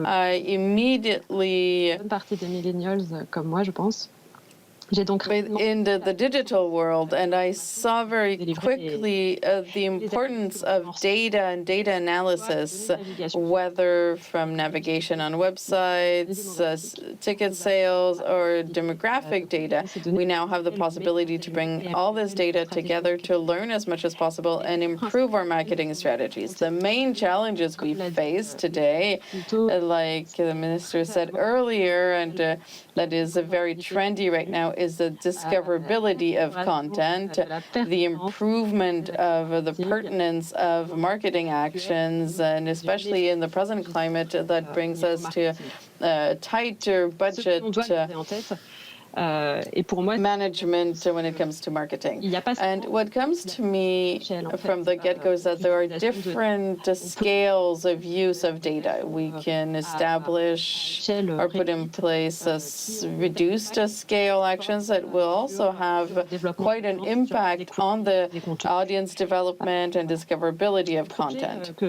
I immediately Une bonne partie des millennials comme moi, je pense. in the digital world, and I saw very quickly the importance of data and data analysis, whether from navigation on websites, ticket sales, or demographic data. We now have the possibility to bring all this data together to learn as much as possible and improve our marketing strategies. The main challenges we face today, like the minister said earlier, and that is very trendy right now, is the discoverability of content, the improvement of the pertinence of marketing actions, and especially in the present climate that brings us to a tighter budget management when it comes to marketing. And what comes to me from the get-go is that there are different scales of use of data. We can establish or put in place reduced scale actions that will also have quite an impact on the audience development and discoverability of content.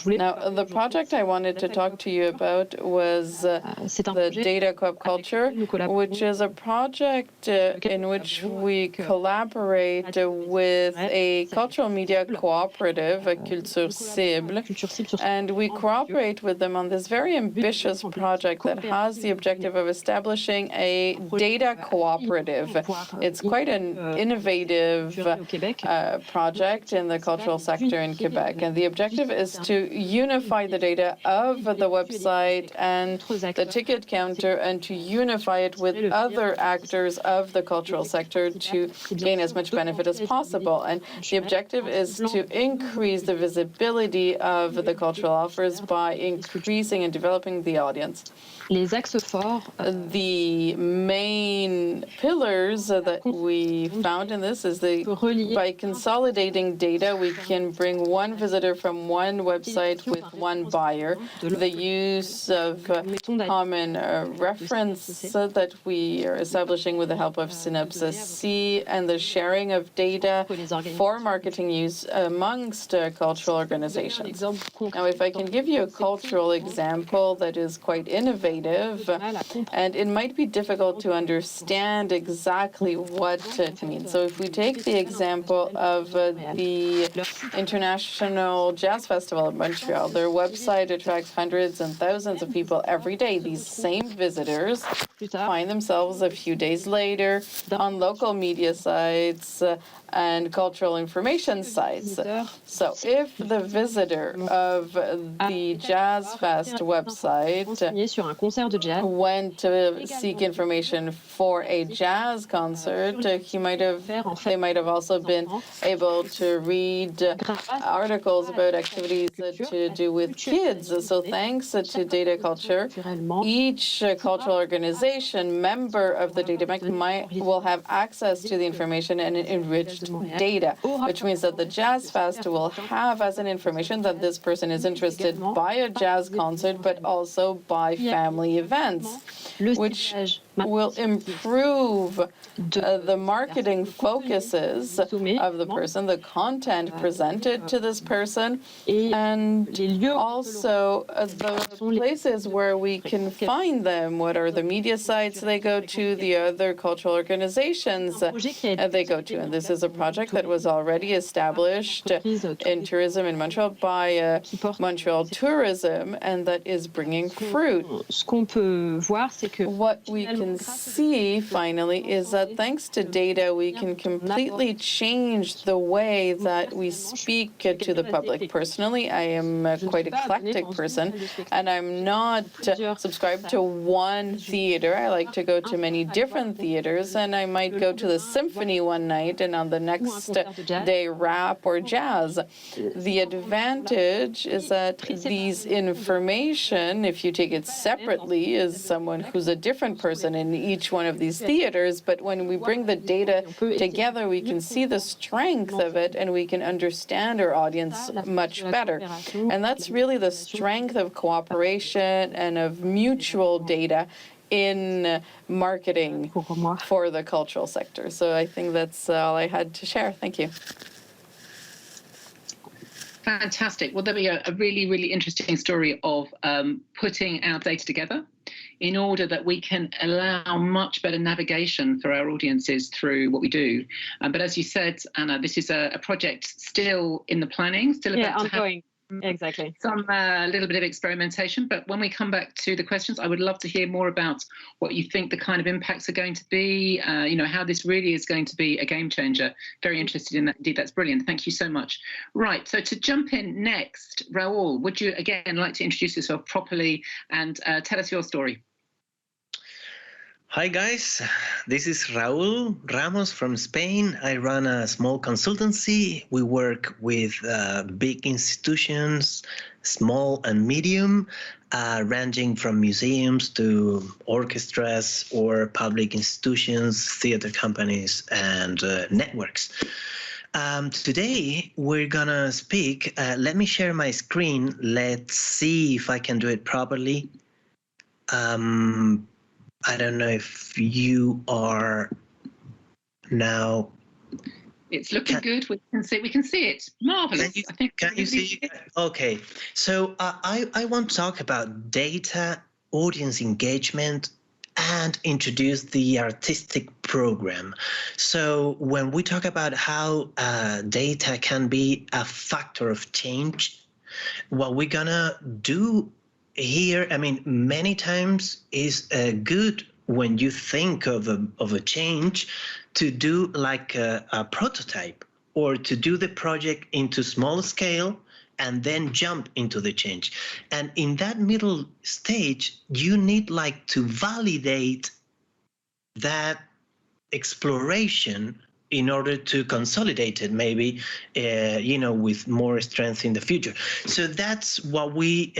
Now, the project I wanted to talk to you about was the data co-op culture, which is a project in which we collaborate with a cultural media cooperative, Culture Cible, and we cooperate with them on this very ambitious project that has the objective of establishing a data cooperative. It's quite an innovative project in the cultural sector in Quebec, and the objective is to unify the data of the website and the ticket counter and to unify it with other actors of the cultural sector to gain as much benefit as possible. And the objective is to increase the visibility of the cultural offers by increasing and developing the audience. The main pillars that we found in this is by consolidating data, we can bring one visitor from one website with one buyer. The use of common reference that we are establishing with the help of Synopsis C, and the sharing of data for marketing use amongst cultural organizations. Now, if I can give you a cultural example that is quite innovative, and it might be difficult to understand exactly what it means. So if we take the example of the International Jazz Festival in Montreal, their website attracts hundreds and thousands of people every day. These same visitors find themselves a few days later on local media sites and cultural information sites. So if the visitor of the Jazz Fest website went to seek information for a jazz concert, they might have also been able to read articles about activities to do with kids. So thanks to data culture, each cultural organization member of the data bank will have access to the information and enriched data, which means that the Jazz Fest will have as an information that this person is interested by a jazz concert, but also by family events, which will improve the marketing focuses of the person, the content presented to this person, and also the places where we can find them. What are the media sites they go to, the other cultural organizations they go to. And this is a project that was already established in tourism in Montreal by Montreal Tourism, and that is bringing fruit. What we can see, finally, is that thanks to data, we can completely change the way that we speak to the public. Personally, I am a quite eclectic person, and I'm not subscribed to one theater. I like to go to many different theaters, and I might go to the symphony one night and on the next day rap or jazz. The advantage is that these information, if you take it separately, is someone who's a different person in each one of these theaters, but when we bring the data together, we can see the strength of it and we can understand our audience much better. And that's really the strength of cooperation and of mutual data in marketing for the cultural sector. So I think that's all I had to share. Thank you. Fantastic. Well, there we go. A really, really interesting story of putting our data together in order that we can allow much better navigation for our audiences through what we do. But as you said, Anna, this is a project still in the planning, still about to ongoing. Exactly. Some little bit of experimentation, but when we come back to the questions, I would love to hear more about what you think the kind of impacts are going to be, how this really is going to be a game changer. Very interested in that. Indeed, that's brilliant. Thank you so much. Right, so to jump in next, Raúl, would you again like to introduce yourself properly and tell us your story? Hi guys, this is Raúl Ramos from Spain. I run a small consultancy. We work with big institutions, small and medium, ranging from museums to orchestras or public institutions, theater companies, and networks. Today we're gonna speak. Let me share my screen. Let's see if I can do it properly. I don't know if you are now. It's looking good. We can see it. Marvelous. Can you see? Okay. So I want to talk about data, audience engagement, and introduce the artistic program. So when we talk about how data can be a factor of change, what we're gonna do here, I mean, many times is good when you think of a change to do like a prototype or to do the project into small scale and then jump into the change. And in that middle stage, you need like to validate that exploration in order to consolidate it, maybe, with more strength in the future. So that's what we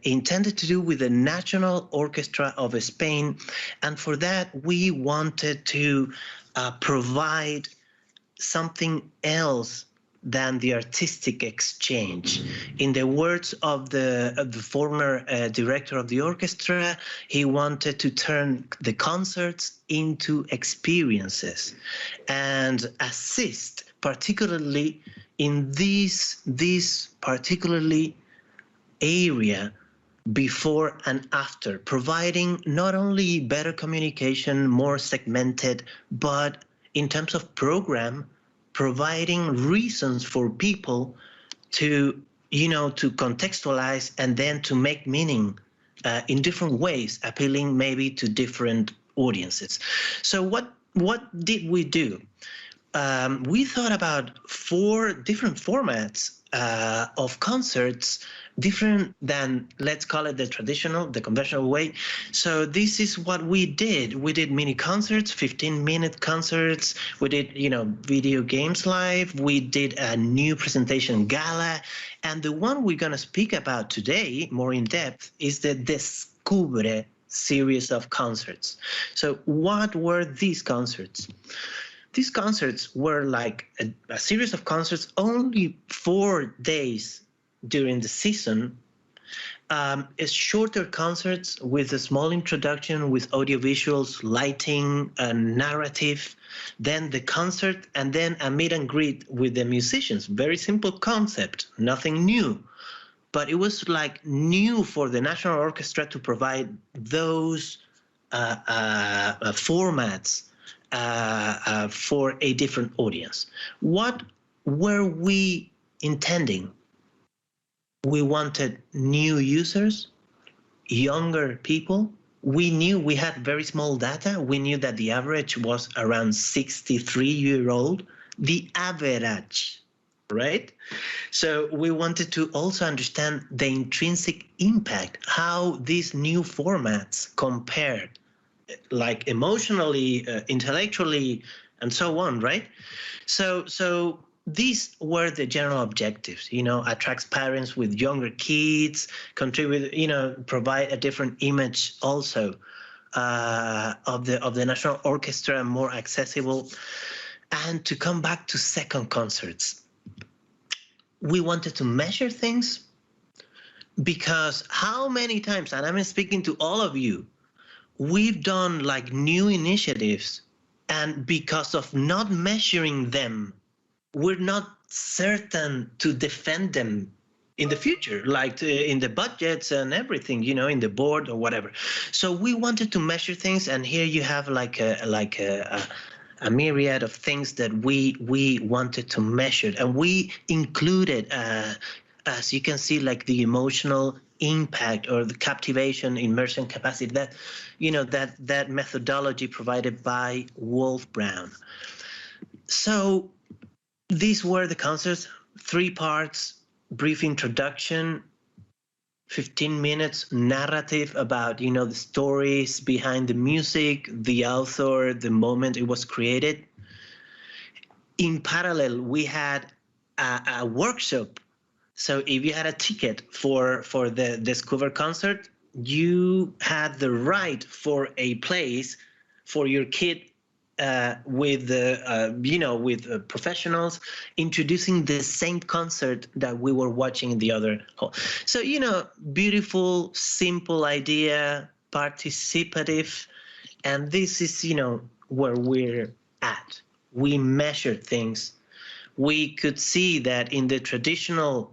intended to do with the National Orchestra of Spain. And for that, we wanted to provide something else than the artistic exchange. In the words of the former director of the orchestra, he wanted to turn the concerts into experiences and assist particularly in this particularly area before and after, providing not only better communication, more segmented, but in terms of program, providing reasons for people to, to contextualize and then to make meaning in different ways, appealing maybe to different audiences. So what did we do? We thought about 4 different formats of concerts, different than, let's call it the conventional way. So this is what we did. We did mini concerts, 15-minute concerts. We did, video games live. We did a new presentation gala. And the one we're going to speak about today, more in depth, is the Discoverability series of concerts. So what were these concerts? These concerts were like a series of concerts only 4 days during the season. It's shorter concerts with a small introduction with audiovisuals, lighting, a narrative, then the concert, and then a meet and greet with the musicians. Very simple concept, nothing new. But it was like new for the National Orchestra to provide those formats for a different audience. What were we intending? We wanted new users, younger people. We knew we had very small data. We knew that the average was around 63-year-old, the average, right? So we wanted to also understand the intrinsic impact, how these new formats compared, like emotionally, intellectually, and so on, right? So these were the general objectives, attracts parents with younger kids, contribute, provide a different image also of the National Orchestra, more accessible. And to come back to second concerts, we wanted to measure things because how many times, and I'm speaking to all of you, we've done like new initiatives, and because of not measuring them, we're not certain to defend them in the future, like in the budgets and everything, in the board or whatever. So we wanted to measure things, and here you have like a myriad of things that we wanted to measure, and we included, as you can see, like the emotional impact or the captivation, immersion capacity, that methodology provided by Wolf Brown. So these were the concerts, 3 parts, brief introduction, 15 minutes narrative about, the stories behind the music, the author, the moment it was created. In parallel, we had a workshop. So if you had a ticket for the Discover concert, you had the right for a place for your kid with professionals introducing the same concert that we were watching in the other hall. So, beautiful, simple idea, participative, and this is, where we're at. We measured things. We could see that in the traditional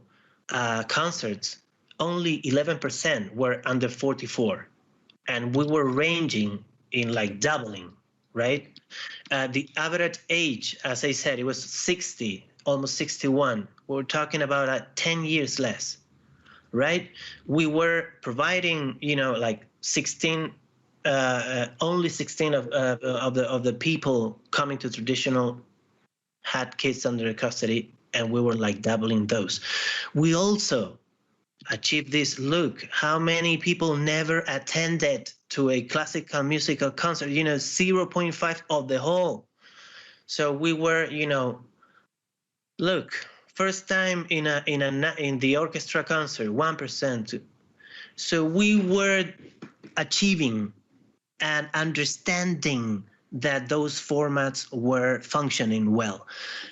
concerts, only 11% were under 44, and we were ranging in like doubling, right? The average age, as I said, it was 60, almost 61. We're talking about 10 years less, right? We were providing, like 16, only 16 of the people coming to traditional had kids under custody, and we were like doubling those. We also achieved this. Look, how many people never attended to a classical musical concert, 0.5 of the whole. So we were, look, first time in the orchestra concert, 1%. So we were achieving and understanding that those formats were functioning well.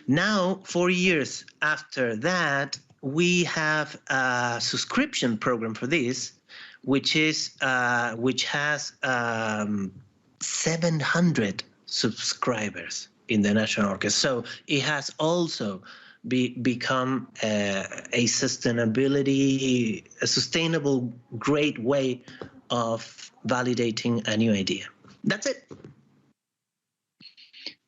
Now, 4 years after that, we have a subscription program for this, which has 700 subscribers in the National Orchestra. So it has also become a sustainable, great way of validating a new idea. That's it.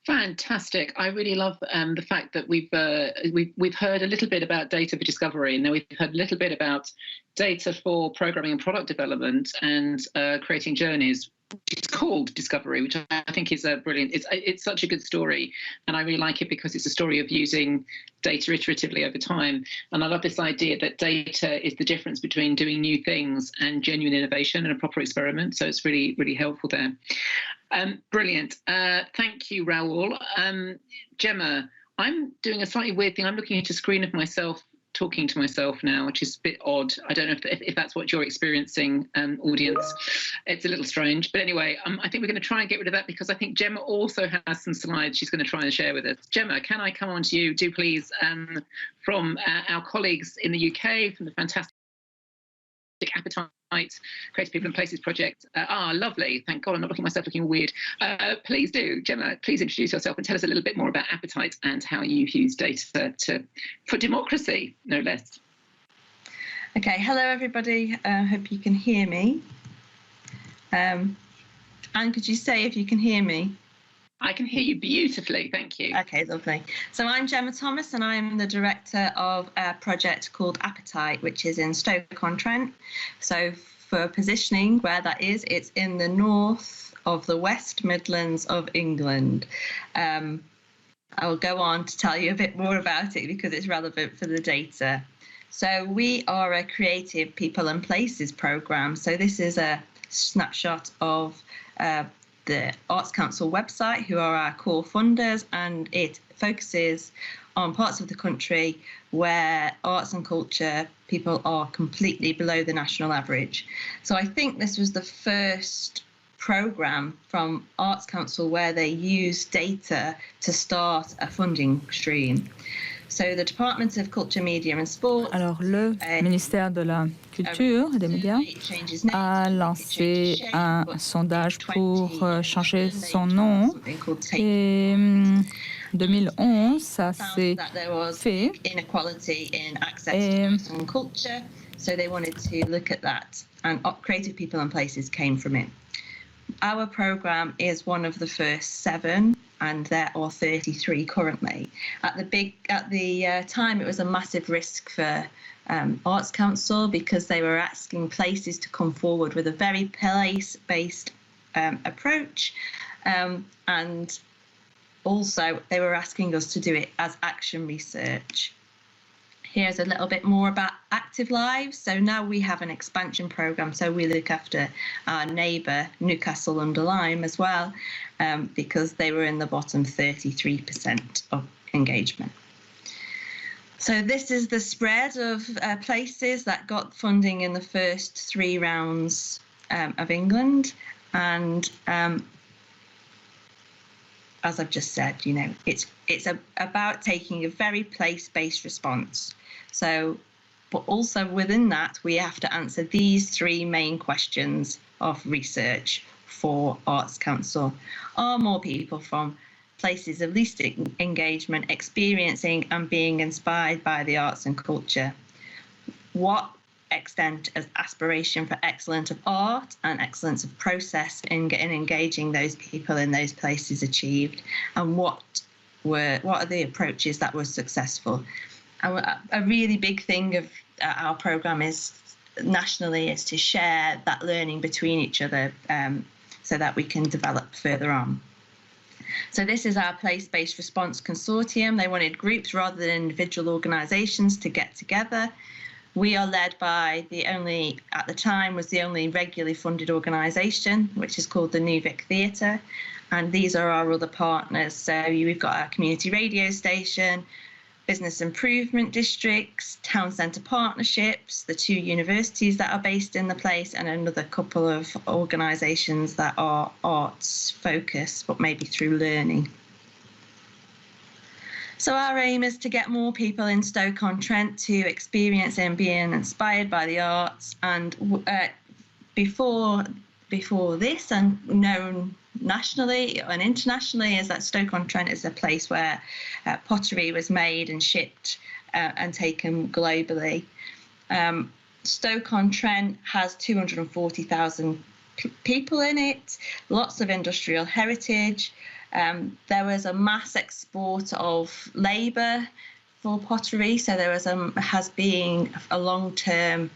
Fantastic. I really love the fact that we've heard a little bit about data for discovery, and now we've heard a little bit about data for programming and product development and creating journeys. It's called Discovery, which I think is brilliant. It's such a good story, and I really like it because it's a story of using data iteratively over time. And I love this idea that data is the difference between doing new things and genuine innovation and a proper experiment. So it's really, really helpful there. Brilliant. Thank you, Raúl. Gemma, I'm doing a slightly weird thing. I'm looking at a screen of myself talking to myself now, which is a bit odd. I don't know if that's what you're experiencing, audience. It's a little strange. But anyway, I think we're going to try and get rid of that because I think Gemma also has some slides she's going to try and share with us. Gemma, can I come on to you? Do please, from our colleagues in the UK, from the fantastic Appetite Creative People and Places project. Lovely. Thank God I'm not looking at myself looking weird. Please do, Gemma, please introduce yourself and tell us a little bit more about Appetite and how you use data for democracy, no less. Okay, hello everybody. Hope you can hear me. Anne, could you say if you can hear me? I can hear you beautifully, thank you. Okay, lovely. So I'm Gemma Thomas and I'm the director of a project called Appetite, which is in Stoke-on-Trent. So for positioning where that is, it's in the north of the West Midlands of England. I'll go on to tell you a bit more about it because it's relevant for the data. So we are a creative people and places programme. So this is a snapshot of the Arts Council website, who are our core funders, and it focuses on parts of the country where arts and culture people are completely below the national average. So I think this was the first programme from Arts Council where they used data to start a funding stream. So the Department of Culture, Media and Sport. Alors, le ministère de la Culture et des Médias a lancé un sondage pour changer son nom. Et 2011, ça s'est fait. Et so they wanted to look at that, and creative people and places came from it. Our program is one of the first 7, and there are 33 currently. At the time, it was a massive risk for Arts Council because they were asking places to come forward with a very place-based approach, and also they were asking us to do it as action research. Here's a little bit more about Active Lives. So now we have an expansion programme, so we look after our neighbour Newcastle under Lyme as well, because they were in the bottom 33% of engagement. So this is the spread of places that got funding in the first 3 rounds of England, and as I've just said, you know, it's about taking a very place-based response. So, but also within that, we have to answer these 3 main questions of research for Arts Council. Are more people from places of least engagement experiencing and being inspired by the arts and culture? What extent of aspiration for excellence of art and excellence of process in engaging those people in those places achieved, and what are the approaches that were successful? And a really big thing of our program is nationally is to share that learning between each other, so that we can develop further on. So this is our place-based response consortium. They wanted groups rather than individual organisations to get together. We are led by at the time was the only regularly funded organisation, which is called the New Vic Theatre. And these are our other partners. So we've got our community radio station, business improvement districts, town centre partnerships, the 2 universities that are based in the place, and another couple of organisations that are arts focused, but maybe through learning. So our aim is to get more people in Stoke-on-Trent to experience and being inspired by the arts. And before this, and known nationally and internationally, is that Stoke-on-Trent is a place where pottery was made and shipped and taken globally. Stoke-on-Trent has 240,000 people in it, lots of industrial heritage. There was a mass export of labour for pottery, so there has been a long-term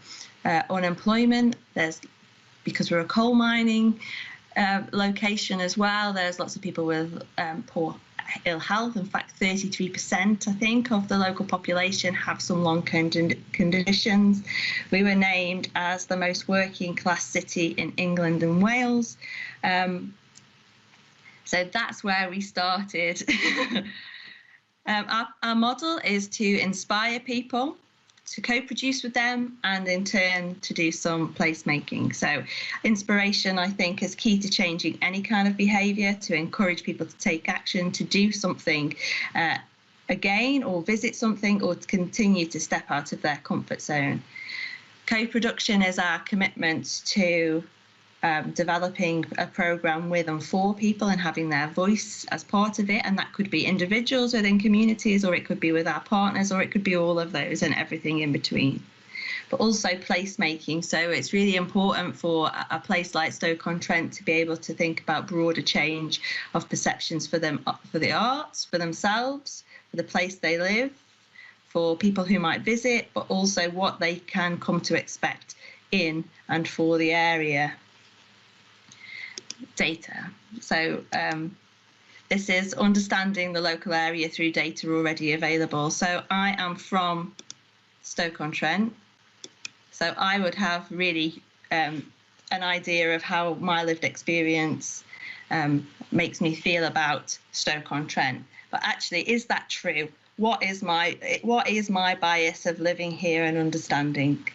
unemployment. Because we're a coal mining location as well, there's lots of people with poor ill health. In fact, 33%, I think, of the local population have some long-term conditions. We were named as the most working-class city in England and Wales. So that's where we started. Our model is to inspire people, to co-produce with them, and in turn to do some placemaking. So inspiration, I think, is key to changing any kind of behaviour, to encourage people to take action, to do something again, or visit something, or to continue to step out of their comfort zone. Co-production is our commitment to developing a programme with and for people and having their voice as part of it, and that could be individuals within communities, or it could be with our partners, or it could be all of those and everything in between. But also placemaking, so it's really important for a place like Stoke-on-Trent to be able to think about broader change of perceptions for them, for the arts, for themselves, for the place they live, for people who might visit, but also what they can come to expect in and for the area. Data. So this is understanding the local area through data already available. So I am from Stoke-on-Trent, so I would have really an idea of how my lived experience makes me feel about Stoke-on-Trent. But actually, is that true? What is my bias of living here and understanding?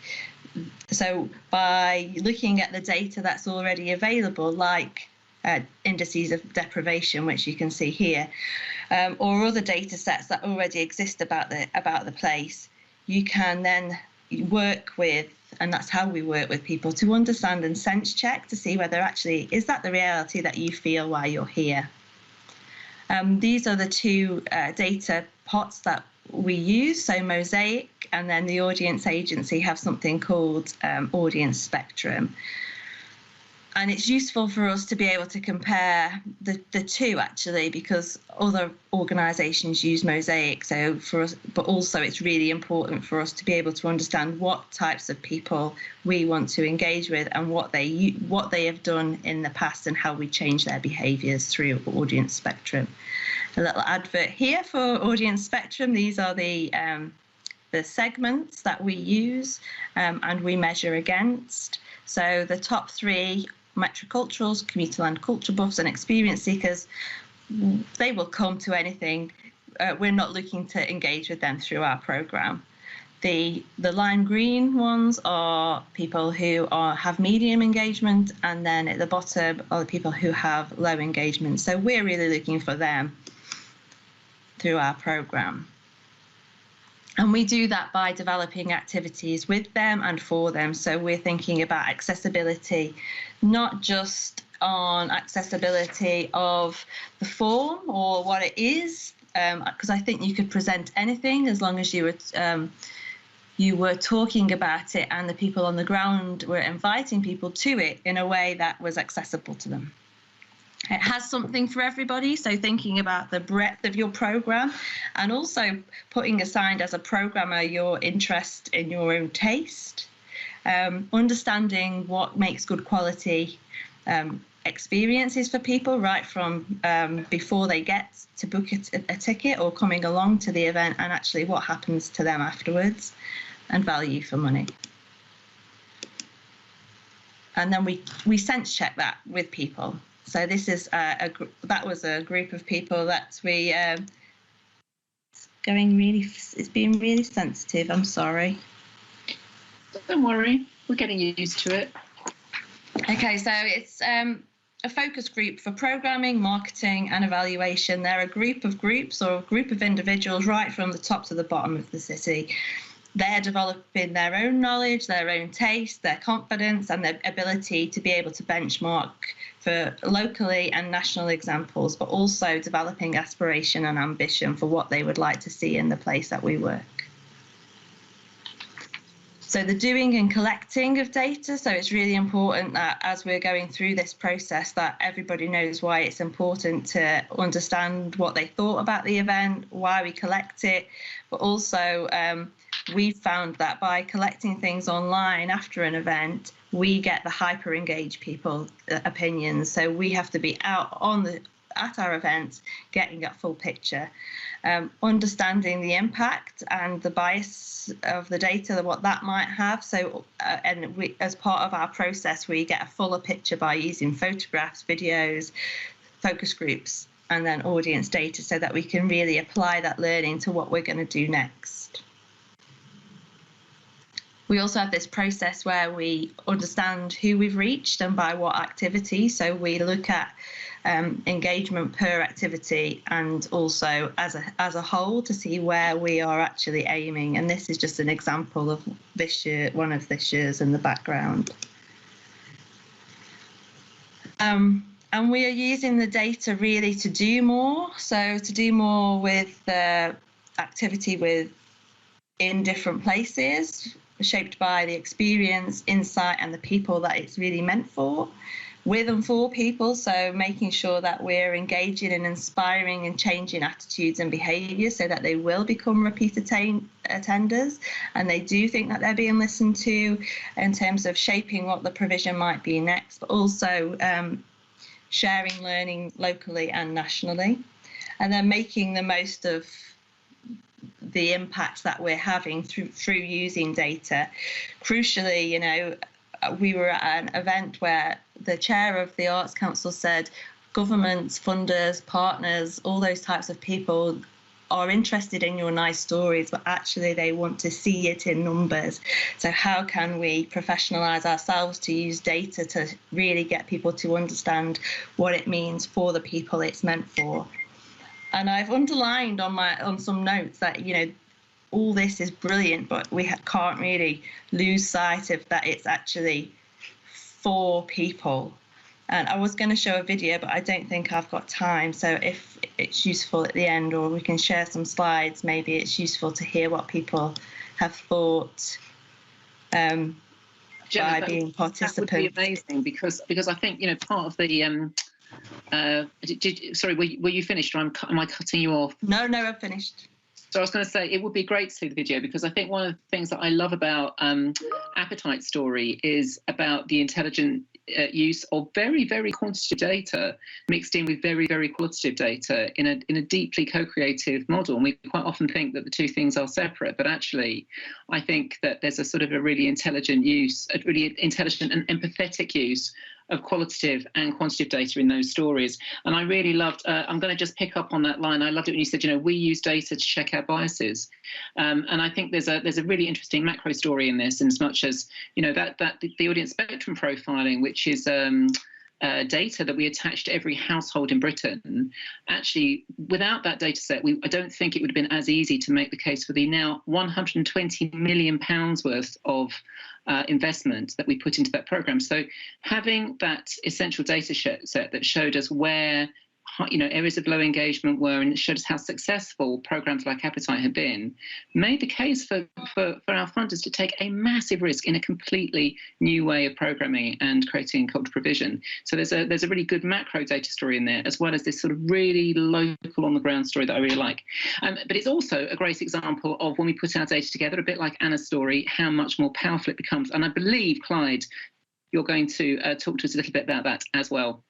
So by looking at the data that's already available, like indices of deprivation, which you can see here, or other data sets that already exist about the place, you can then work with, and that's how we work with people, to understand and sense check to see whether actually is that the reality that you feel while you're here. These are the two data pots that we use, so Mosaic and then the audience agency have something called audience spectrum. And it's useful for us to be able to compare the two, actually, because other organisations use Mosaic. So for us, but also it's really important for us to be able to understand what types of people we want to engage with and what they have done in the past and how we change their behaviours through audience spectrum. A little advert here for audience spectrum. These are the segments that we use and we measure against. So the top three: metroculturals, commuter land culture buffs, and experience seekers. They will come to anything. We're not looking to engage with them through our programme. The lime green ones are people who have medium engagement, and then at the bottom are the people who have low engagement. So we're really looking for them through our programme. And we do that by developing activities with them and for them. So we're thinking about accessibility, not just on accessibility of the form or what it is, because I think you could present anything as long as you were talking about it and the people on the ground were inviting people to it in a way that was accessible to them. It has something for everybody, so thinking about the breadth of your programme and also putting aside as a programmer your interest in your own taste, understanding what makes good quality experiences for people right from before they get to book a ticket or coming along to the event, and actually what happens to them afterwards, and value for money. And then we sense check that with people. So this is that was a group of people that we it's being really sensitive. I'm sorry. Don't worry, we're getting used to it. Okay, so it's a focus group for programming, marketing, and evaluation. They're a group of groups or a group of individuals right from the top to the bottom of the city. They're developing their own knowledge, their own taste, their confidence, and their ability to be able to benchmark for locally and national examples, but also developing aspiration and ambition for what they would like to see in the place that we work. So the doing and collecting of data, so it's really important that as we're going through this process that everybody knows why it's important to understand what they thought about the event, why we collect it, but also we found that by collecting things online after an event, we get the hyper-engaged people opinions. So we have to be out at our events getting that full picture, understanding the impact and the bias of the data, what that might have. So and we, as part of our process, we get a fuller picture by using photographs, videos, focus groups, and then audience data, so that we can really apply that learning to what we're going to do next. We also have this process where we understand who we've reached and by what activity. So we look at engagement per activity and also as a whole to see where we are actually aiming. And this is just an example of this year, one of this year's in the background. And we are using the data really to do more. So to do more with the activity in different places, shaped by the experience, insight, and the people that it's really meant for, with and for people. So making sure that we're engaging and inspiring and changing attitudes and behaviours so that they will become repeat attenders and they do think that they're being listened to in terms of shaping what the provision might be next, but also sharing learning locally and nationally, and then making the most of the impact that we're having through using data. Crucially, you know, we were at an event where the chair of the Arts Council said governments, funders, partners, all those types of people are interested in your nice stories, but actually they want to see it in numbers. So how can we professionalize ourselves to use data to really get people to understand what it means for the people it's meant for? And I've underlined on some notes that, you know, all this is brilliant, but we can't really lose sight of that it's actually for people. And I was going to show a video, but I don't think I've got time. So if it's useful at the end, or we can share some slides, maybe it's useful to hear what people have thought Gemma, by being participants. That would be amazing, because I think, you know, part of the sorry, were you finished, or am I cutting you off? No, I've finished. So I was going to say, it would be great to see the video, because I think one of the things that I love about Appetite Story is about the intelligent use of very, very quantitative data mixed in with very, very qualitative data in a deeply co-creative model. And we quite often think that the two things are separate, but actually I think that there's a sort of a really intelligent use, a really intelligent and empathetic use of qualitative and quantitative data in those stories. And I really loved, I'm going to just pick up on that line. I loved it when you said, you know, we use data to check our biases. And I think there's a really interesting macro story in this, in as much as, you know, that the audience spectrum profiling, which is data that we attach to every household in Britain. Actually, without that data set, I don't think it would have been as easy to make the case for the now £120 million worth of investment that we put into that program. So having that essential data set that showed us where, you know, areas of low engagement were, and it showed us how successful programs like Appetite had been, made the case for our funders to take a massive risk in a completely new way of programming and creating cultural provision. So there's a really good macro data story in there, as well as this sort of really local on the ground story that I really like. But it's also a great example of when we put our data together, a bit like Anna's story, how much more powerful it becomes. And I believe, Clyde, you're going to talk to us a little bit about that as well.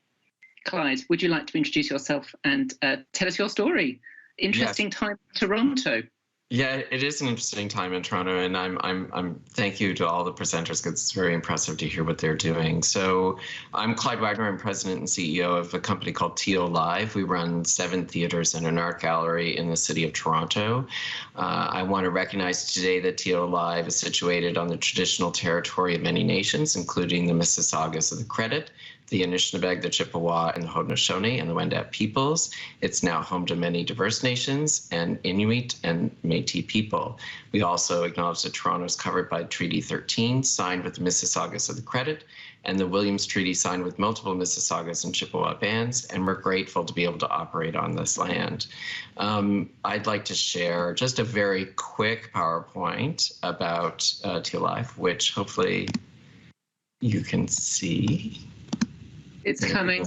Clyde, would you like to introduce yourself and tell us your story? Interesting time in Toronto. Yeah, it is an interesting time in Toronto, and I'm thank you to all the presenters, because it's very impressive to hear what they're doing. So I'm Clyde Wagner. I'm president and CEO of a company called TO Live. We run 7 theaters and an art gallery in the city of Toronto. I want to recognize today that TO Live is situated on the traditional territory of many nations, including the Mississaugas of the Credit, the Anishinaabe, the Chippewa, and the Haudenosaunee and the Wendat peoples. It's now home to many diverse nations and Inuit and Métis people. We also acknowledge that Toronto is covered by Treaty 13, signed with the Mississaugas of the Credit, and the Williams Treaty, signed with multiple Mississaugas and Chippewa bands, and we're grateful to be able to operate on this land. I'd like to share just a very quick PowerPoint about TO Live, which hopefully you can see. It's coming.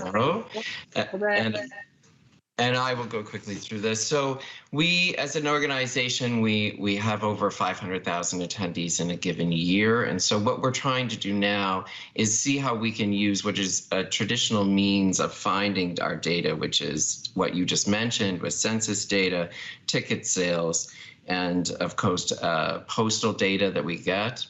And I will go quickly through this. So we, as an organization, we have over 500,000 attendees in a given year. And so what we're trying to do now is see how we can use what is a traditional means of finding our data, which is what you just mentioned with census data, ticket sales, and of course, postal data that we get.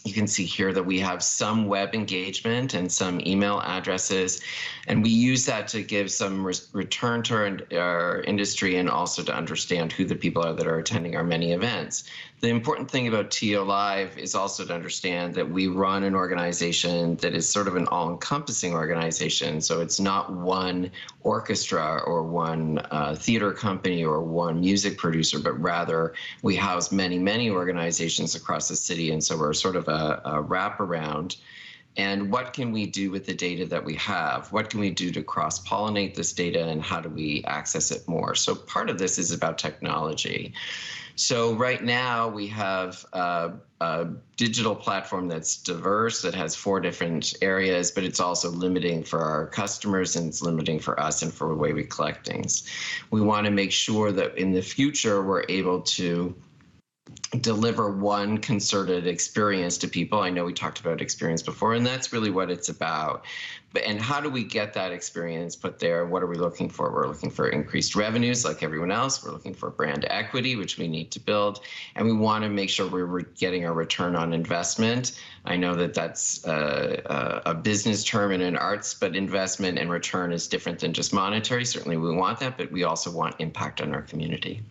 You can see here that we have some web engagement and some email addresses, and we use that to give some return to our industry, and also to understand who the people are that are attending our many events. The important thing about TO Live is also to understand that we run an organization that is sort of an all-encompassing organization. So it's not one orchestra or one theater company or one music producer, but rather we house many, many organizations across the city. And so we're sort of a wraparound. And what can we do with the data that we have? What can we do to cross-pollinate this data, and how do we access it more? So part of this is about technology. So right now we have a digital platform that's diverse, that has 4 different areas, but it's also limiting for our customers, and it's limiting for us and for the way we collect things. We want to make sure that in the future we're able to deliver one concerted experience to people. I know we talked about experience before, and that's really what it's about. And how do we get that experience put there? What are we looking for? We're looking for increased revenues like everyone else. We're looking for brand equity, which we need to build. And we want to make sure we're getting a return on investment. I know that that's a business term in an arts, but investment and return is different than just monetary. Certainly we want that, but we also want impact on our community.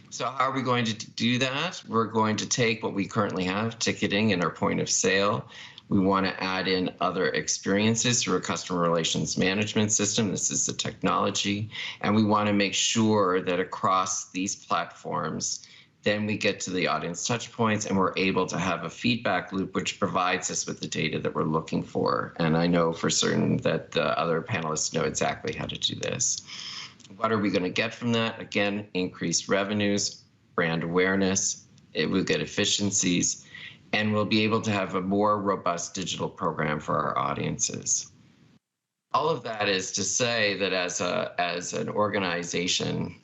So how are we going to do that? We're going to take what we currently have, ticketing and our point of sale. We want to add in other experiences through a customer relations management system. This is the technology. And we want to make sure that across these platforms, then we get to the audience touch points and we're able to have a feedback loop which provides us with the data that we're looking for. And I know for certain that the other panelists know exactly how to do this. What are we going to get from that? Again, increased revenues, brand awareness, it will get efficiencies, and we'll be able to have a more robust digital program for our audiences. All of that is to say that as an organization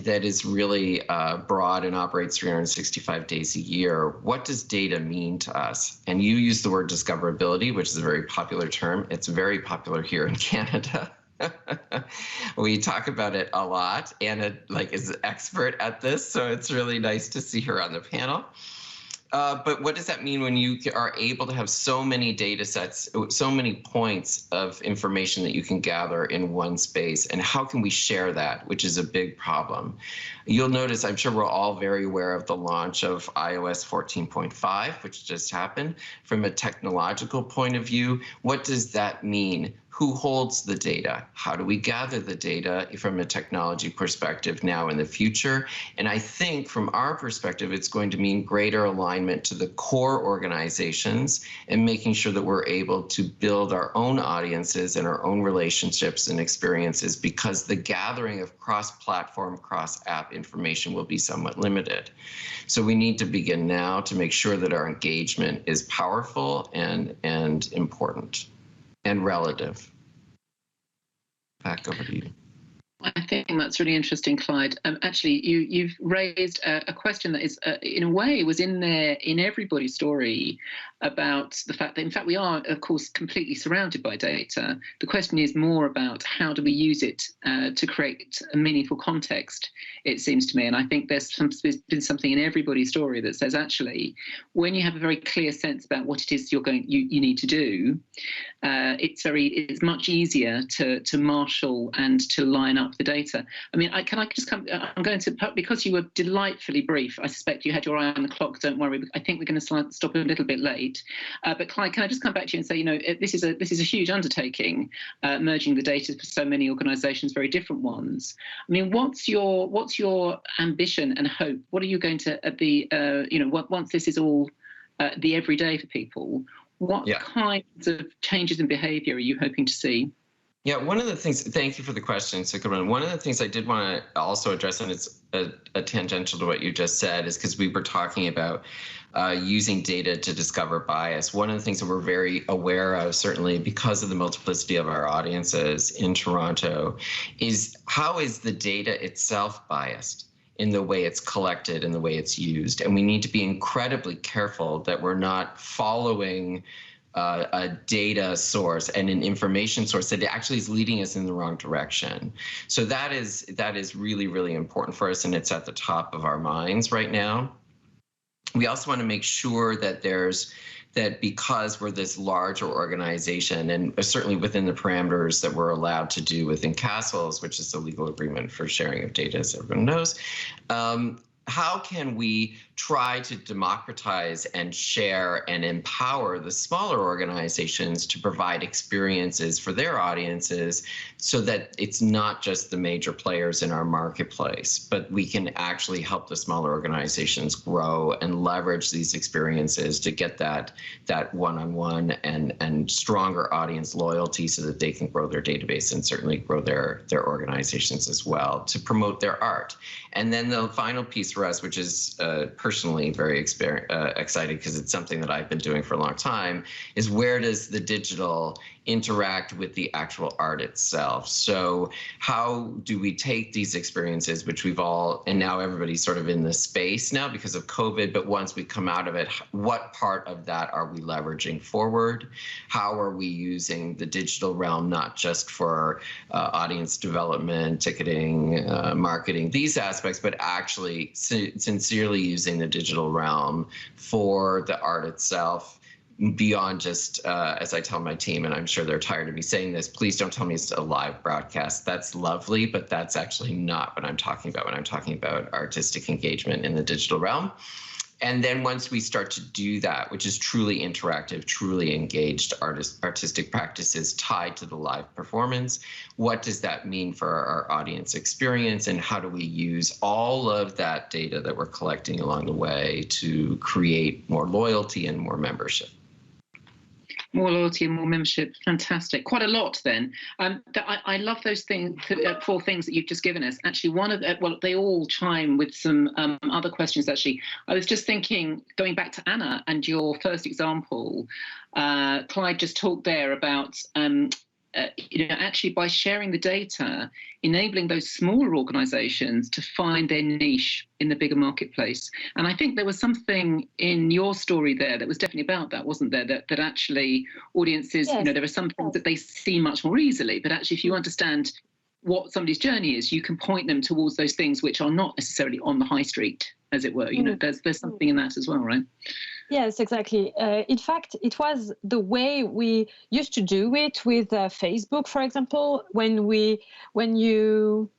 that is really broad and operates 365 days a year, what does data mean to us? And you use the word discoverability, which is a very popular term. It's very popular here in Canada. We talk about it a lot. Anna is an expert at this, so it's really nice to see her on the panel. But what does that mean when you are able to have so many data sets, so many points of information that you can gather in one space? And how can we share that, which is a big problem? You'll notice, I'm sure we're all very aware of the launch of iOS 14.5, which just happened. From a technological point of view, what does that mean? Who holds the data? How do we gather the data from a technology perspective now in the future? And I think from our perspective, it's going to mean greater alignment to the core organizations and making sure that we're able to build our own audiences and our own relationships and experiences, because the gathering of cross-platform, cross-app information will be somewhat limited. So we need to begin now to make sure that our engagement is powerful and important and relative. Back over to you. I think that's really interesting, Clyde. Actually, you've raised a question that is, in a way, was in there in everybody's story about the fact that, in fact, we are, of course, completely surrounded by data. The question is more about how do we use it to create a meaningful context, it seems to me. And I think there's been something in everybody's story that says, actually, when you have a very clear sense about what it is you need to do, it's much easier to marshal and to line up the data. I mean, I'm going to, because you were delightfully brief, I suspect you had your eye on the clock, don't worry, I think we're going to stop a little bit late. But Clyde, can I just come back to you and say, this is a huge undertaking, merging the data for so many organisations, very different ones. I mean, what's your ambition and hope? What are you going to be, once this is all the everyday for people, what kinds of changes in behaviour are you hoping to see? Yeah, one of the things, thank you for the question, Sikran. One of the things I did want to also address, and it's a tangential to what you just said, is because we were talking about using data to discover bias. One of the things that we're very aware of, certainly because of the multiplicity of our audiences in Toronto, is how is the data itself biased in the way it's collected and the way it's used. And we need to be incredibly careful that we're not following a data source and an information source that actually is leading us in the wrong direction. So that is really, really important for us, and it's at the top of our minds right now. We also want to make sure that because we're this larger organization, and certainly within the parameters that we're allowed to do within CASLs, which is the legal agreement for sharing of data, as everyone knows, how can we try to democratize and share and empower the smaller organizations to provide experiences for their audiences so that it's not just the major players in our marketplace, but we can actually help the smaller organizations grow and leverage these experiences to get that one-on-one and stronger audience loyalty so that they can grow their database and certainly grow their organizations as well to promote their art. And then the final piece for us, which is personally very excited because it's something that I've been doing for a long time, is where does the digital interact with the actual art itself. So how do we take these experiences, which we've all, and now everybody's sort of in this space now because of COVID, but once we come out of it, what part of that are we leveraging forward? How are we using the digital realm, not just for audience development, ticketing, marketing, these aspects, but actually sincerely using the digital realm for the art itself? Beyond just, as I tell my team, and I'm sure they're tired of me saying this, please don't tell me it's a live broadcast. That's lovely, but that's actually not what I'm talking about when I'm talking about artistic engagement in the digital realm. And then once we start to do that, which is truly interactive, truly engaged artistic practices tied to the live performance, what does that mean for our audience experience, and how do we use all of that data that we're collecting along the way to create more loyalty and more membership? More loyalty and more membership. Fantastic. Quite a lot then. I love those things, 4 things that you've just given us. Actually, one of the, well, they all chime with some other questions, actually. I was just thinking, going back to Anna and your first example, Clyde just talked there about, actually by sharing the data, enabling those smaller organizations to find their niche in the bigger marketplace. And I think there was something in your story there that was definitely about that, wasn't there? That actually audiences, Yes. there are some things that they see much more easily, but actually if you understand what somebody's journey is, you can point them towards those things which are not necessarily on the high street, as it were. There's something in that as well, right? Yes, exactly. In fact, it was the way we used to do it with Facebook, for example. When you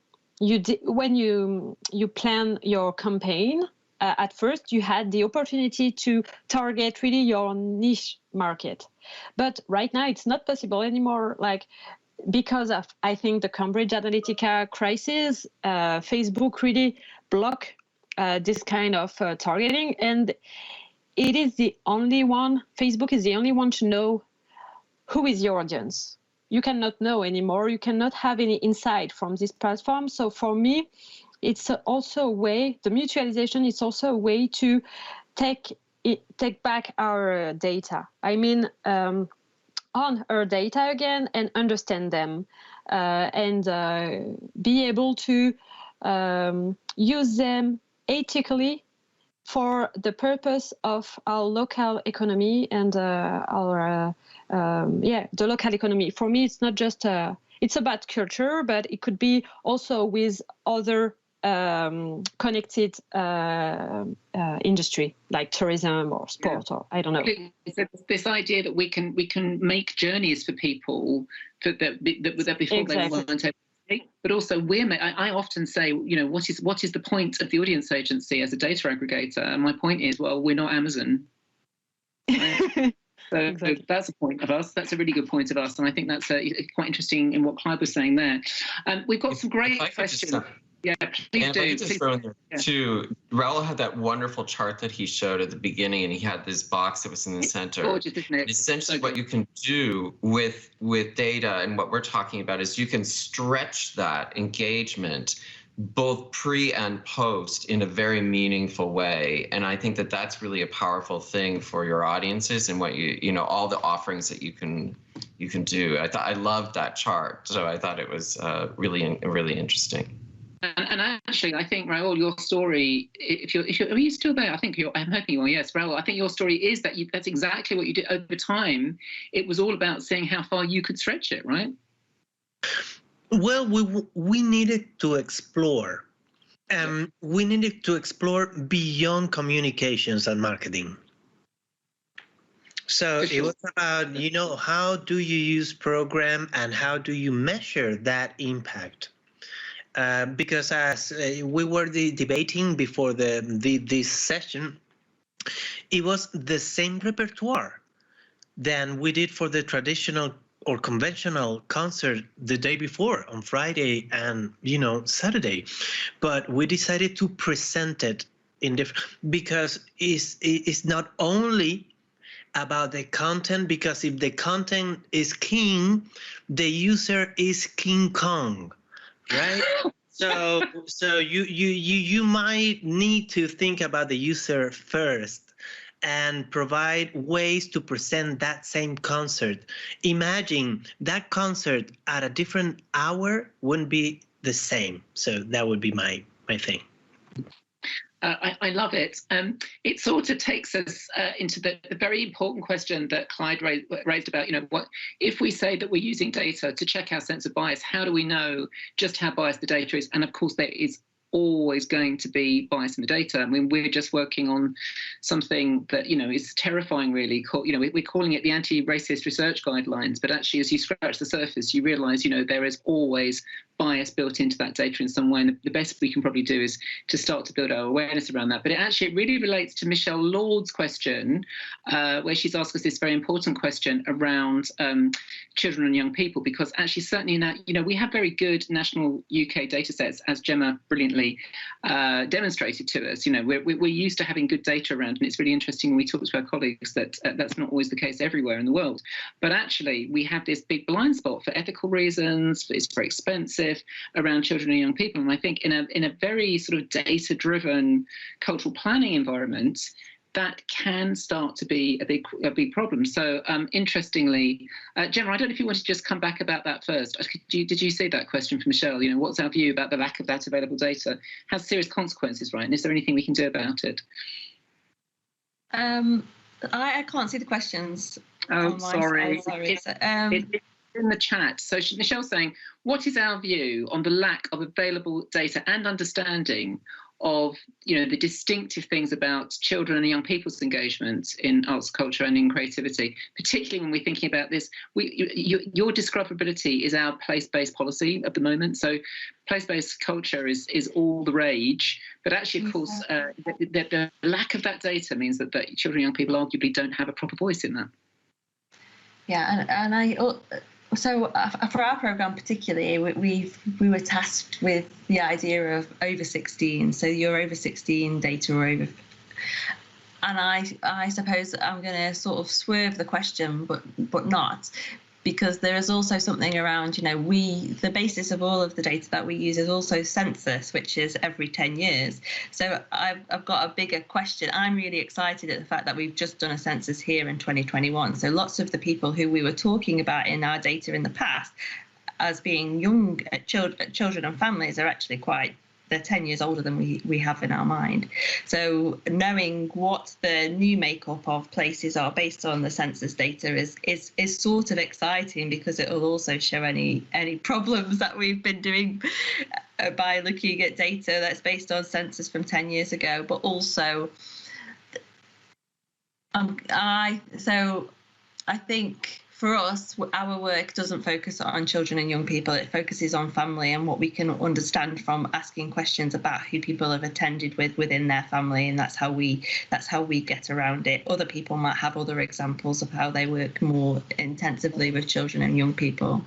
plan your campaign, at first you had the opportunity to target really your niche market, but right now it's not possible anymore. Like, because of, I think, the Cambridge Analytica crisis, Facebook really blocked this kind of targeting, and it is the only one, Facebook is the only one to know who is your audience. You cannot know anymore. You cannot have any insight from this platform. So for me, it's also a way, the mutualization is also a way to take back our data. I mean, on our data again and understand them and be able to use them ethically for the purpose of our local economy and the local economy. For me, it's not just it's about culture, but it could be also with other connected industry like tourism or sport, or I don't know. This idea that we can make journeys for people that before they weren't able to take, but also I often say, what is the point of the audience agency as a data aggregator? And my point is, well, we're not Amazon. So exactly. That's a point of us. That's a really good point of us, and I think that's quite interesting in what Clyde was saying there. We've got some great questions. Yeah, please do. Just throw in there too. Raúl had that wonderful chart that he showed at the beginning, and he had this box that was in the center. Gorgeous, isn't it? Essentially, what you can do with data, and what we're talking about, is you can stretch that engagement both pre and post in a very meaningful way. And I think that that's really a powerful thing for your audiences and what all the offerings that you can do. I loved that chart, so I thought it was really interesting. And actually, I think, Raúl, your story, are you still there? I'm hoping you are. Yes, Raúl, I think your story is that that's exactly what you did over time. It was all about seeing how far you could stretch it, right? Well, we needed to explore. We needed to explore beyond communications and marketing. So it was about, how do you use program and how do you measure that impact? Because as we were debating before this session, it was the same repertoire than we did for the traditional or conventional concert the day before on Friday and Saturday, but we decided to present it in different, because it's not only about the content, because if the content is king, the user is King Kong. Right. So you might need to think about the user first, and provide ways to present that same concert. Imagine that concert at a different hour wouldn't be the same. So that would be my thing. I love it. It sort of takes us into the very important question that Clyde raised about, what if we say that we're using data to check our sense of bias, how do we know just how biased the data is? And of course, there is always going to be bias in the data. I mean, we're just working on something that, is terrifying, really. We're calling it the anti-racist research guidelines, but actually, as you scratch the surface, you realise, there is always bias built into that data in some way. And the best we can probably do is to start to build our awareness around that. But it really relates to Michelle Lord's question, where she's asked us this very important question around children and young people, because actually, certainly in that, we have very good national UK data sets, as Gemma brilliantly demonstrated to us. We're used to having good data around, and it's really interesting when we talk to our colleagues that that's not always the case everywhere in the world. But actually, we have this big blind spot for ethical reasons. It's very expensive around children and young people. And I think in a very sort of data-driven cultural planning environment, that can start to be a big problem. So interestingly, Gemma, I don't know if you want to just come back about that first. Did you see that question from Michelle? What's our view about the lack of that available data? Has serious consequences, right? And is there anything we can do about it? I can't see the questions. Oh, sorry. Sorry. It's in the chat. So Michelle's saying, what is our view on the lack of available data and understanding of the distinctive things about children and young people's engagement in arts, culture, and in creativity, particularly when we're thinking about this? Your discoverability is our place-based policy at the moment. So place-based culture is all the rage, but actually, of course, the lack of that data means that children and young people arguably don't have a proper voice in that. Yeah, so for our programme particularly, we were tasked with the idea of over 16. So your over 16 data or over, and I suppose I'm going to sort of swerve the question, but not, because there is also something around, the basis of all of the data that we use is also census, which is every 10 years. So I've got a bigger question. I'm really excited at the fact that we've just done a census here in 2021. So lots of the people who we were talking about in our data in the past as being young children and families are actually they're 10 years older than we have in our mind. So knowing what the new makeup of places are based on the census data is sort of exciting, because it will also show any problems that we've been doing by looking at data that's based on census from 10 years ago. But also, I think for us, our work doesn't focus on children and young people. It focuses on family and what we can understand from asking questions about who people have attended within their family, and that's how we get around it. Other people might have other examples of how they work more intensively with children and young people.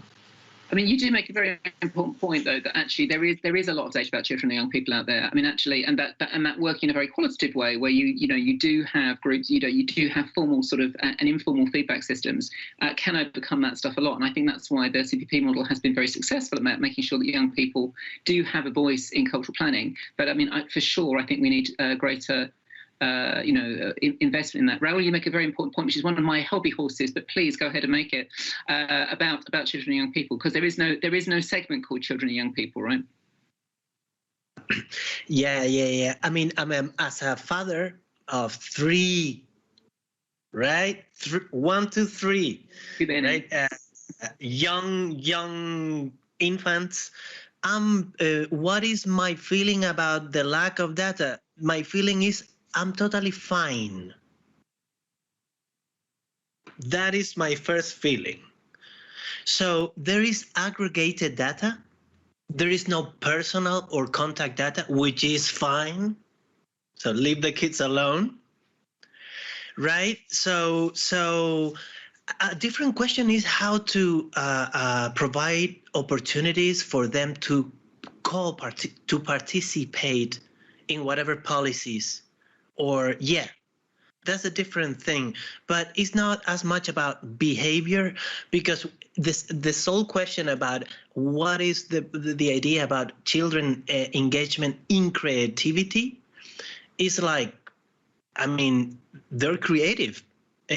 I mean, you do make a very important point, though, that actually there is a lot of data about children and young people out there. I mean, actually, and that work in a very qualitative way, where you do have groups, you do have formal sort of and informal feedback systems, can overcome that stuff a lot. And I think that's why the CPP model has been very successful at making sure that young people do have a voice in cultural planning. But I mean, for sure, I think we need greater investment in that. Raúl, you make a very important point, which is one of my hobby horses, but please go ahead and make it about children and young people, because there is no segment called children and young people, right? Yeah. I mean, as a father of 3, right? 1 to 3, right? Young infants. What is my feeling about the lack of data? My feeling is I'm totally fine. That is my first feeling. So there is aggregated data. There is no personal or contact data, which is fine. So leave the kids alone, right? So a different question is how to provide opportunities for them to participate in whatever policies. Or that's a different thing, but it's not as much about behavior, because the sole question about what is the idea about children engagement in creativity is like I mean, they're creative.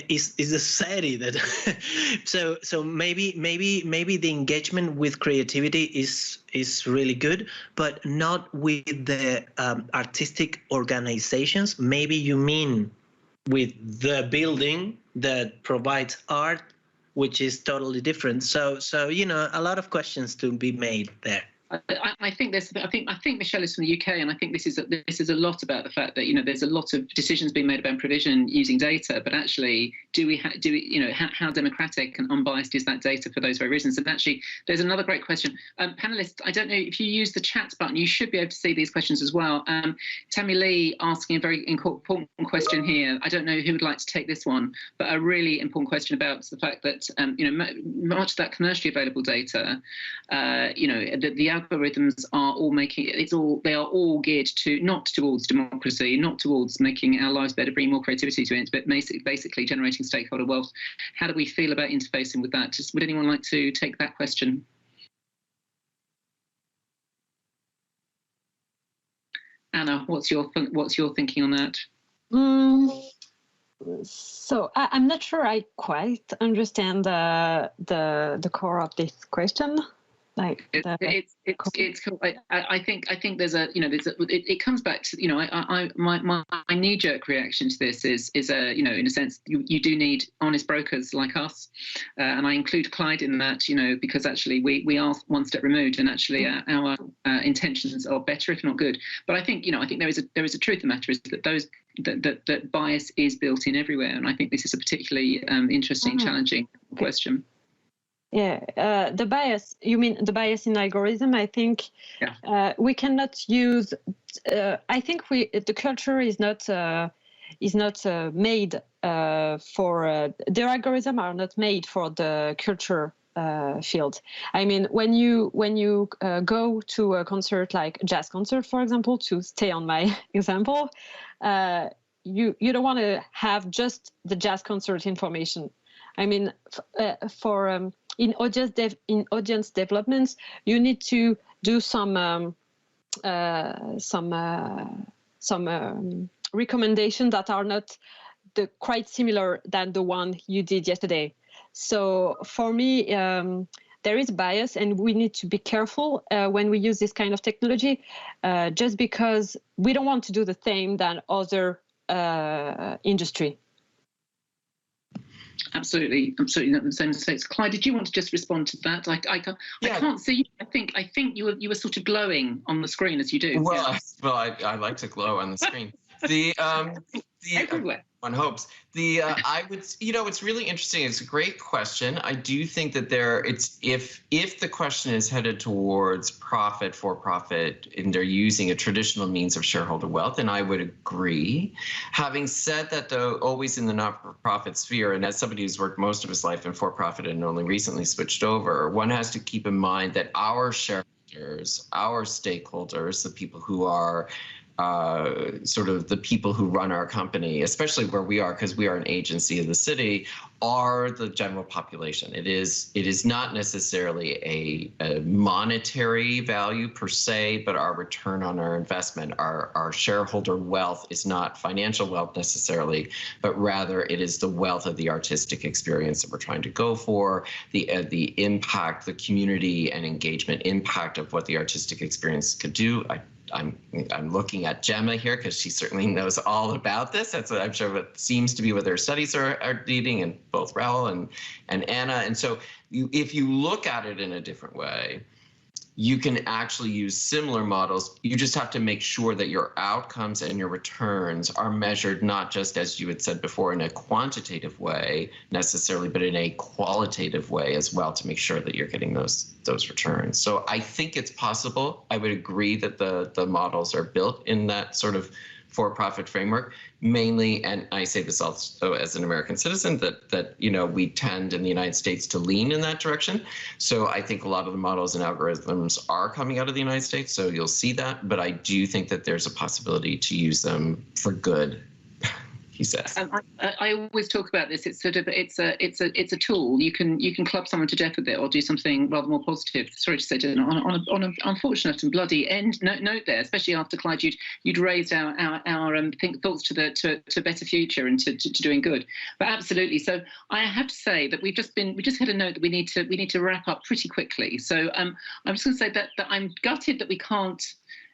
Is a society that so maybe the engagement with creativity is really good, but not with the artistic organizations. Maybe you mean with the building that provides art, which is totally different. So a lot of questions to be made there. I think Michelle is from the UK, and I think this is a lot about the fact that there's a lot of decisions being made about provision using data, but actually how democratic and unbiased is that data for those very reasons? And actually, there's another great question, panelists. I don't know if you use the chat button, you should be able to see these questions as well. Tammy Lee asking a very important question here. I don't know who would like to take this one, but a really important question about the fact that much of that commercially available data, the algorithms are all they are all geared not towards democracy, not towards making our lives better, bringing more creativity to it, but basically generating stakeholder wealth. How do we feel about interfacing with that? Would anyone like to take that question? Anna, what's your thinking on that? So I'm not sure I quite understand the core of this question. Like it's cool. I think there's it comes back to my knee-jerk reaction to this is in a sense you do need honest brokers like us, and I include Clyde in that, because actually we are one step removed, and actually our intentions are better if not good. But I think there is a truth of the matter is that that bias is built in everywhere, and I think this is a particularly interesting, challenging question. Yeah, the bias. You mean the bias in algorithm? I think we cannot use. I think the culture is not made for the algorithm are not made for the culture field. I mean, when you go to a concert like a jazz concert, for example, to stay on my example, you don't want to have just the jazz concert information. I mean, in audience developments, you need to do some recommendations that are not quite similar than the one you did yesterday. So for me, there is bias, and we need to be careful when we use this kind of technology, just because we don't want to do the same than other industry. Absolutely, not the same mistakes. Clyde, did you want to just respond to that? I can't see you. I think you were sort of glowing on the screen as you do. Well, I like to glow on the screen. Everywhere. One hopes. I would, it's really interesting. It's a great question. I do think that if the question is headed towards for profit, and they're using a traditional means of shareholder wealth, then I would agree. Having said that, though, always in the not-for-profit sphere, and as somebody who's worked most of his life in for-profit and only recently switched over, one has to keep in mind that our shareholders, our stakeholders, the people who are sort of the people who run our company, especially where we are, because we are an agency of the city, are the general population. It is not necessarily a monetary value per se, but our return on our investment, our shareholder wealth is not financial wealth necessarily, but rather it is the wealth of the artistic experience that we're trying to go for, the impact, the community and engagement impact of what the artistic experience could do. I'm looking at Gemma here because she certainly knows all about this. That's what I'm sure what seems to be what their studies are leading, and both Raúl and Anna. And so if you look at it in a different way, you can actually use similar models. You just have to make sure that your outcomes and your returns are measured not just, as you had said before, in a quantitative way necessarily, but in a qualitative way as well, to make sure that you're getting those returns. So I think it's possible. I would agree that the models are built in that sort of for-profit framework, mainly, and I say this also as an American citizen, that we tend in the United States to lean in that direction. So I think a lot of the models and algorithms are coming out of the United States, so you'll see that. But I do think that there's a possibility to use them for good he says. I always talk about this. It's sort of it's a tool. You can club someone to death with it, or do something rather more positive. Sorry to say, on an unfortunate and bloody end note there, especially after Clyde, you'd raised our thoughts to a better future and to doing good. But absolutely. So I have to say that we just had a note that we need to wrap up pretty quickly. So I'm just going to say that I'm gutted that we can't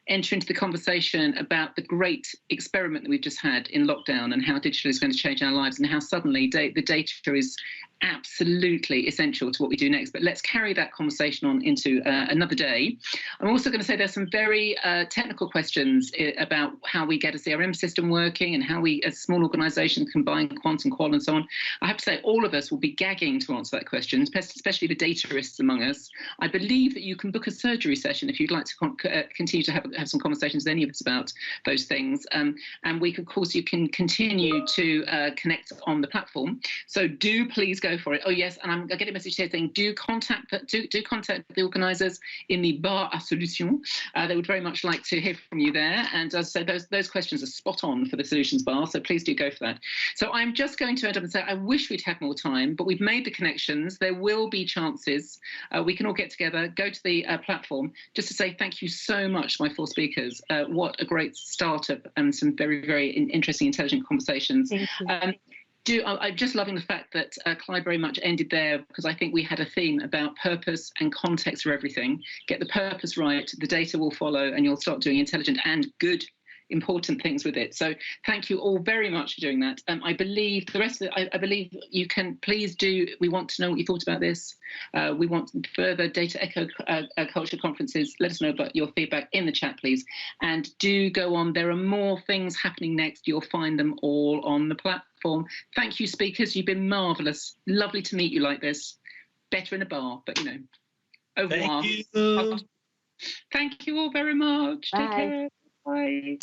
enter into the conversation about the great experiment that we've just had in lockdown and how digital is going to change our lives and how suddenly the data is absolutely essential to what we do next. But let's carry that conversation on into another day. I'm also going to say there's some very technical questions about how we get a CRM system working and how we, as a small organisation, combine quant and qual and so on. I have to say all of us will be gagging to answer that question, especially the dataists among us. I believe that you can book a surgery session if you'd like to continue to have some conversations with any of us about those things. And of course, you can continue to connect on the platform. So do please go for it. Oh yes, and I'm getting a message here saying do contact the organisers in the bar à solutions. They would very much like to hear from you there. And as I say, those questions are spot on for the solutions bar. So please do go for that. So I'm just going to end up and say I wish we'd had more time, but we've made the connections. There will be chances. We can all get together, go to the platform, just to say thank you so much, my four speakers. What a great startup and some very, very interesting, intelligent conversations. I'm just loving the fact that Clyde very much ended there, because I think we had a theme about purpose and context for everything. Get the purpose right, the data will follow, and you'll start doing intelligent and good, important things with it. So thank you all very much for doing that. I believe the rest of it, I believe you can please do. We want to know what you thought about this. We want further data echo culture conferences. Let us know about your feedback in the chat, please. And do go on. There are more things happening next. You'll find them all on the platform. Thank you, speakers. You've been marvellous. Lovely to meet you like this. Better in a bar, but you know. Au revoir. Thank you. Thank you all very much. Bye. Take care. Bye.